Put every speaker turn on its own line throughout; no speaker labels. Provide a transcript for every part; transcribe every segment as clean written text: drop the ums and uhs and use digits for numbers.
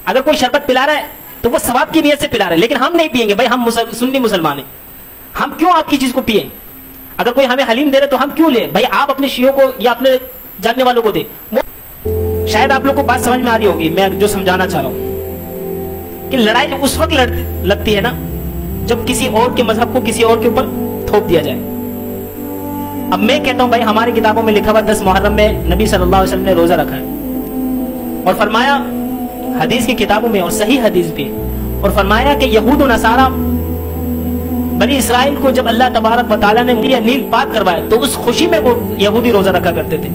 اگر کوئی شربت پلا رہا ہے تو وہ ثواب کی نیت سے پلا رہا ہے، لیکن ہم نہیں پیئیں گے، بھائی ہم سنی مسلمان ہیں، ہم کیوں آپ کی چیز کو پیئیں؟ اگر کوئی ہمیں حلیم دے رہے تو ہم کیوں لیں؟ بھائی آپ اپنے شیعوں کو یا اپنے جاننے والوں کو دیں۔ شاید آپ لوگ کو بات سمجھ میں آ رہی ہوگی میں جو سمجھانا چاہ رہا ہوں، کہ لڑائی اس وقت لگتی ہے نا جب کسی اور کے مذہب کو کسی اور کے اوپر تھوپ دیا جائے۔ اب میں کہتا ہوں بھائی ہماری کتابوں میں لکھا ہوا 10 محرم میں نبی صلی اللہ علیہ وسلم نے روزہ رکھا ہے، اور فرمایا حدیث کی کتابوں میں اور صحیح حدیث بھی، اور فرمایا کہ یہود و نصارہ بنی اسرائیل کو جب اللہ تبارک و تعالیٰ نے نیل پاک کروایا تو اس خوشی میں وہ یہودی روزہ رکھا کرتے تھے۔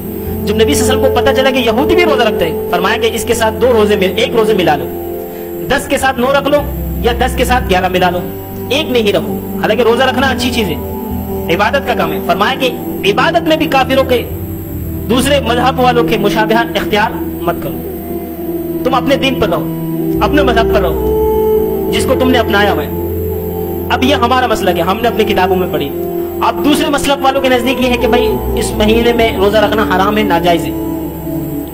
جب نبی صلی اللہ علیہ وسلم کو پتہ چلا کہ یہودی بھی روزہ رکھتے ہیں، فرمایا کہ اس کے ساتھ ایک روزے ملا لو، 10 کے ساتھ 9 رکھ لو یا 10 کے ساتھ 11 ملا لو، ایک نہیں رکھو۔ حالانکہ روزہ رکھنا اچھی چیز ہے، عبادت کا کام ہے۔ فرمایا کہ عبادت میں بھی کافروں کے دوسرے مذہب والوں کے مشابہت اختیار مت کرو، تم اپنے دین پر رہو، اپنے مذہب پر رہو جس کو تم نے اپنایا ہوا ہے۔ اب یہ ہمارا مسلک ہے، ہم نے اپنی کتابوں میں پڑھی۔ اب دوسرے مسلک والوں کے نزدیک یہ ہے کہ بھائی اس مہینے میں روزہ رکھنا حرام ہے، ناجائز ہے،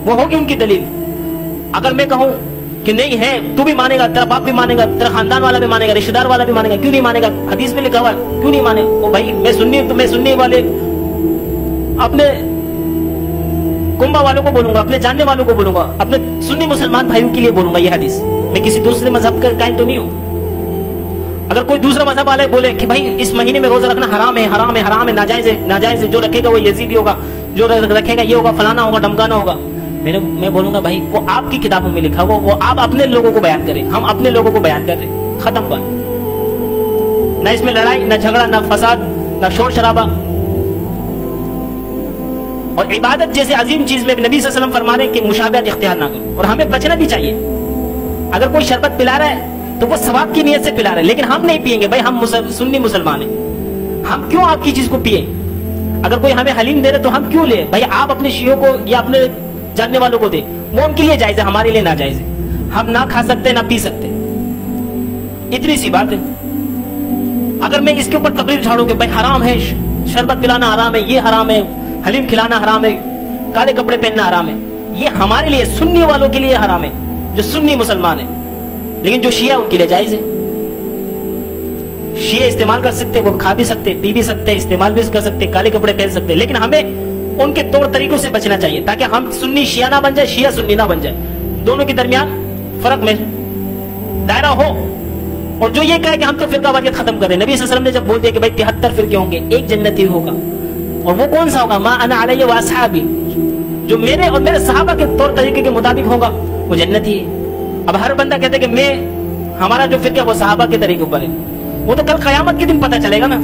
وہ ہوگی ان کی دلیل۔ اگر میں کہوں کہ نہیں ہے تو بھی مانے گا، تیرا باپ بھی مانے گا، تیرا خاندان والا بھی مانے گا، رشتہ دار والا بھی مانے گا، کیوں نہیں مانے گا؟ حدیث میں لکھا ہوا ہے، کیوں نہیں مانے؟ وہ بھائی میں سنی تو میں سننے والے اپنے کنبہ والوں کو بولوں گا، اپنے جاننے والوں کو بولوں گا، اپنے سنی مسلمان بھائیوں کے لیے بولوں گا یہ حدیث، میں کسی دوسرے مذہب کا قائل تو نہیں ہوں۔ اگر کوئی دوسرا مذہب والے بولے کہ بھائی اس مہینے میں روزہ رکھنا حرام ہے، حرام ہے، حرام ہے، ناجائز ہے، ناجائز ہے، جو رکھے گا وہ یزیدی ہوگا، جو رکھے گا یہ ہوگا، فلانا ہوگا، ڈمکانا ہوگا، میں بولوں گا بھائی وہ آپ کی کتابوں میں لکھا ہوا، وہ آپ اپنے لوگوں کو بیان کریں، ہم اپنے لوگوں کو بیان کر رہے ہیں، ختم بات۔ نہ اس میں لڑائی، نہ جھگڑا، نہ فساد، نہ شور شرابہ۔ اور عبادت جیسے عظیم چیز میں نبی صلی اللہ علیہ وسلم فرما رہے ہیں کہ مشابہت اختیار نہ کرو، اور ہمیں بچنا بھی چاہیے۔ اگر کوئی شربت پلا رہا ہے تو وہ ثواب کی نیت سے پلا رہا ہے، لیکن ہم نہیں پیئیں گے، بھائی ہم سنی مسلمان ہیں، ہم کیوں آپ کی چیز کو پیئیں؟ اگر کوئی ہمیں حلیم دے رہے تو ہم کیوں لیں؟ بھائی آپ اپنے شیعوں کو یا اپنے جاننے والوں کو دیں، وہ ان کے لیے جائز ہے، ہمارے لیے ناجائز ہے، ہم نہ کھا سکتے نہ پی سکتے، اتنی سی بات ہے۔ اگر میں اس کے اوپر تقریر جھاڑوں کہ بھائی حرام ہے، شربت پلانا حرام ہے، یہ حرام ہے، حلیم کھلانا حرام ہے، کالے کپڑے پہننا حرام ہے، یہ ہمارے لیے سنی والوں کے لیے حرام ہے جو سنی مسلمان ہیں، لیکن جو شیعہ ان کے لیے جائز ہے۔ شیعہ استعمال کر سکتے، وہ کھا بھی سکتے، پی بھی سکتے، استعمال بھی کر سکتے، کالے کپڑے پہن سکتے، لیکن ہمیں ان کے طور طریقوں سے بچنا چاہیے تاکہ ہم سنی شیعہ نہ بن جائے، شیعہ سنی نہ بن جائے، دونوں کے درمیان فرق میں دائرہ ہو۔ اور جو یہ کہے کہ ہم تو فرقہ واریت ختم کریں، نبی صلی اللہ علیہ وسلم نے جب بول دیا کہ بھائی 73 فرقے ہوں گے، ایک جنتی ہوگا، اور وہ کون سا ہوگا؟ ما انا علیہ واصحابی، جو میرے اور میرے صحابہ کے طور طریقے کے مطابق ہوگا وہ جنتی ہے۔ اب ہر بندہ کہتے کہ ہمارا جو فرقہ وہ صحابہ کے طریقے پر ہے، وہ تو کل قیامت کے دن پتہ چلے گا نا۔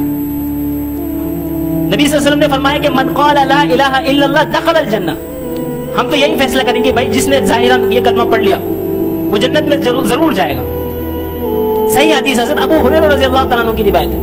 نبی صلی اللہ علیہ وسلم نے فرمایا کہ من قال لا الہ الا اللہ دخل الجنہ، ہم تو یہی فیصلہ کریں گے بھائی جس نے ظاہراً یہ کلمہ پڑھ لیا وہ جنت میں ضرور جائے گا۔ صحیح حدیث حضرت ابو ہریرہ رضی اللہ تعالیٰ عنہ کی روایت ہے۔